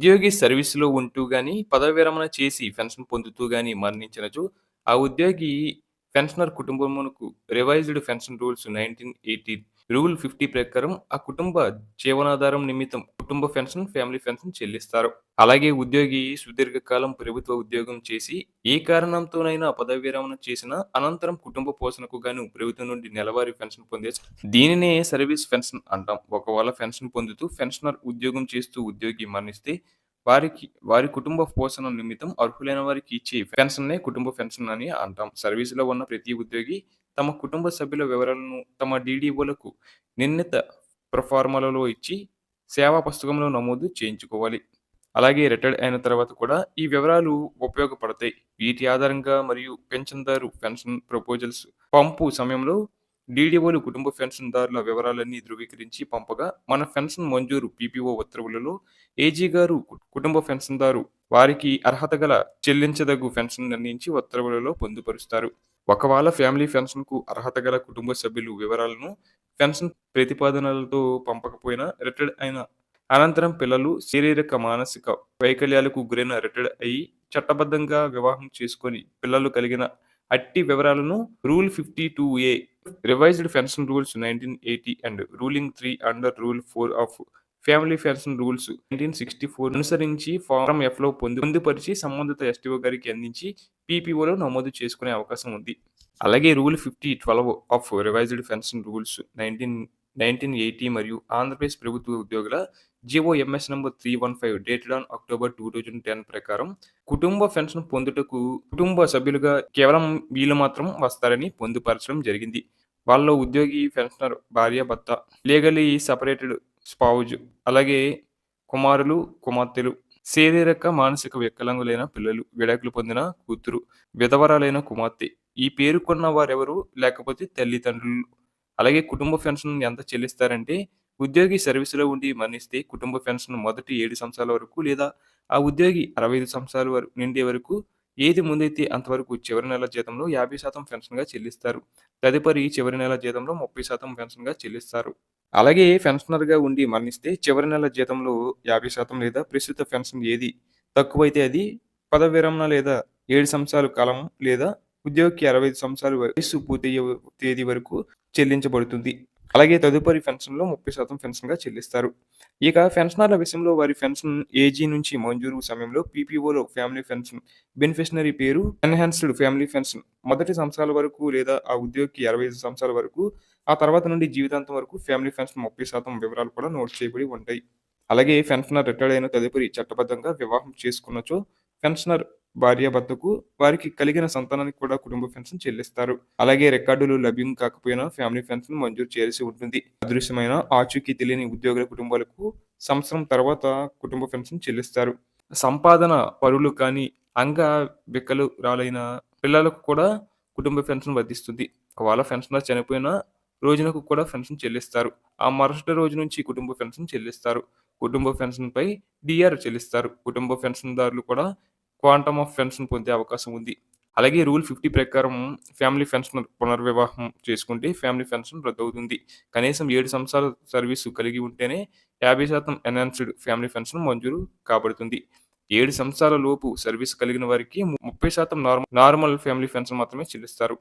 ఉద్యోగి సర్వీస్‌లో ఉంటూ గాని, పదవి విరమణ చేసి పెన్షన్ పొందుతూ గాని మరణించినచో, ఆ ఉద్యోగి పెన్షనర్ కుటుంబమునకు రివైజ్డ్ పెన్షన్ రూల్స్ 1980 రూల్ 50 ప్రకారం ఆ కుటుంబ జీవనాధారం నిమిత్తం కుటుంబ పెన్షన్, ఫ్యామిలీ పెన్షన్ చెల్లిస్తారు. అలాగే ఉద్యోగి సుదీర్ఘకాలం ప్రభుత్వ ఉద్యోగం చేసి, ఏ కారణంతోనైనా పదవి విరమణ చేసిన అనంతరం కుటుంబ పోషణకు గాను ప్రభుత్వం నుండి నెలవారీ పెన్షన్ దీనినే సర్వీస్ పెన్షన్ అంటాం. ఒకవేళ పెన్షన్ పొందుతూ పెన్షనర్ ఉద్యోగం చేస్తూ ఉద్యోగి మరణిస్తే వారి కుటుంబ పోషణ నిమిత్తం అర్హులైన వారికి ఇచ్చే పెన్షన్‌నే కుటుంబ పెన్షన్ అని అంటాం. సర్వీస్‌లో ఉన్న ప్రతి ఉద్యోగి తమ కుటుంబ సభ్యుల వివరాలను తమ డీడీఓలకు నిర్ణీత ప్రొఫార్మాలలో ఇచ్చి సేవా పుస్తకంలో నమోదు చేయించుకోవాలి. అలాగే రిటైర్డ్ అయిన తర్వాత కూడా ఈ వివరాలు ఉపయోగపడతాయి. వీటి ఆధారంగా మరియు పెన్షన్‌దారు పెన్షన్ ప్రపోజల్స్ పంపు సమయంలో డీడీఓలు కుటుంబ పెన్షన్‌దారుల వివరాలన్నీ ధృవీకరించి పంపగా, మన పెన్షన్ మంజూరు పీపీఓ ఉత్తర్వులలో ఏజీ గారు కుటుంబ పెన్షన్‌దారు వారికి అర్హత గల చెల్లించదగు పెన్షన్ నిర్ణయించి ఉత్తర్వులలో పొందుపరుస్తారు. ఒకవేళ ఫ్యామిలీ పెన్షన్‌కు అర్హత గల కుటుంబ సభ్యులు వివరాలను పెన్షన్ ప్రతిపాదనలతో పంపకపోయినా రిటైర్డ్ అయిన అనంతరం పిల్లలు శారీరక, మానసిక వైకల్యాలకు గురైన రిటైర్డ్ అయ్యి చట్టబద్ధంగా వివాహం చేసుకొని పిల్లలు కలిగిన అట్టి వివరాలను rule 52A revised pension rules 1980 and ruling 3 under rule 4 of family pension rules 1964 అనుసరించి ఫారం ఎఫ్‌లో పొందుపరిచి సంబంధిత ఎస్టీఓ గారికి అందించి పీపీఓలో నమోదు చేసుకునే అవకాశం ఉంది. అలాగే rule 12 of revised pension rules 1980 మరియు ఆంధ్రప్రదేశ్ ప్రభుత్వ ఉద్యోగుల GO MS number 315 dated on October 2010 ప్రకారం కుటుంబ పెన్షన్ పొందుటకు కుటుంబ సభ్యులుగా కేవలం వీళ్ళు మాత్రం వస్తారని పొందుపరచడం జరిగింది. వాళ్ళలో ఉద్యోగి, పెన్షనర్, భార్య, భర్త, లీగల్లీ సెపరేటెడ్ స్పౌజ్, అలాగే కుమారులు, కుమార్తెలు, శారీరక, మానసిక వికలాంగులైన పిల్లలు, విడాకులు పొందిన కూతురు, విధవరాలైన కుమార్తె, ఈ పేర్కొన్న వారెవరు లేకపోతే తల్లిదండ్రులు. అలాగే కుటుంబ పెన్షన్ ఎంత చెల్లిస్తారంటే, ఉద్యోగి సర్వీస్‌లో ఉండి మరణిస్తే కుటుంబ పెన్షన్ మొదటి 7 సంవత్సరాల వరకు లేదా ఆ ఉద్యోగి 65 సంవత్సరాల నిండే వరకు ఏది ముందైతే అంతవరకు చివరి నెల జీతంలో 50% పెన్షన్‌గా చెల్లిస్తారు. తదుపరి చివరి నెల జీతంలో 30% పెన్షన్‌గా చెల్లిస్తారు. అలాగే పెన్షనర్‌గా ఉండి మరణిస్తే చివరి నెల జీతంలో 50% లేదా ప్రస్తుత పెన్షన్ ఏది తక్కువైతే అది పదవి విరమణ లేదా 7 సంవత్సరాల కాలం లేదా ఉద్యోగికి 65 సంవత్సరాల వయస్సు పూర్తయ్యే తేదీ వరకు చెల్లించబడుతుంది. అలాగే తదుపరి పెన్షన్‌లో 30% పెన్షన్‌గా చెల్లిస్తారు. ఇక పెన్షనర్ల విషయంలో వారి పెన్షన్ ఏజీ నుంచి మంజూరు సమయంలో పీపీఓలో ఫ్యామిలీ పెన్షన్ బెనిఫిషనరీ పేరు ఎన్హాన్స్డ్ ఫ్యామిలీ పెన్షన్ మొదటి సంవత్సరాల వరకు లేదా ఆ ఉద్యోగికి 65 సంవత్సరాల వరకు, ఆ తర్వాత నుండి జీవితాంతం వరకు ఫ్యామిలీ పెన్షన్ 30% వివరాలు కూడా నోట్ చేయబడి ఉంటాయి. అలాగే పెన్షనర్ రిటైర్డ్ అయిన తదుపరి చట్టబద్ధంగా వివాహం చేసుకున్నచో పెన్షనర్ భార్యాభర్తకు వారికి కలిగిన సంతానానికి కూడా కుటుంబ పెన్షన్ చెల్లిస్తారు. అలాగే రికార్డులు లభ్యం కాకపోయినా ఫ్యామిలీ పెన్షన్ మంజూరు చేయాల్సి ఉంటుంది. అదృశ్యమైన ఆచూకీ తెలియని ఉద్యోగుల కుటుంబాలకు సంవత్సరం తర్వాత కుటుంబ పెన్షన్ చెల్లిస్తారు. సంపాదన పరులు కానీ అంగవికలురాలైన పిల్లలకు కూడా కుటుంబ పెన్షన్ వర్తిస్తుంది. ఒకవేళ పెన్షనర్ చనిపోయిన రోజునకు కూడా పెన్షన్ చెల్లిస్తారు. ఆ మరుసటి రోజు నుంచి కుటుంబ పెన్షన్ చెల్లిస్తారు. కుటుంబ పెన్షన్‌పై డీఆర్ చెల్లిస్తారు. కుటుంబ పెన్షన్‌దారులు కూడా క్వాంటమ్ ఆఫ్ పెన్షన్ పొందే అవకాశం ఉంది. అలాగే రూల్ 50 ప్రకారం ఫ్యామిలీ పెన్షనర్ పునర్వివాహం చేసుకుంటే ఫ్యామిలీ పెన్షన్ రద్దవుతుంది. కనీసం 7 సంవత్సరాల సర్వీసు కలిగి ఉంటేనే 50% ఎన్హాన్స్డ్ ఫ్యామిలీ పెన్షన్ మంజూరు కాబడుతుంది. 7 సంవత్సరాల లోపు సర్వీస్ కలిగిన వారికి 30% నార్మల్ ఫ్యామిలీ పెన్షన్ మాత్రమే చెల్లిస్తారు.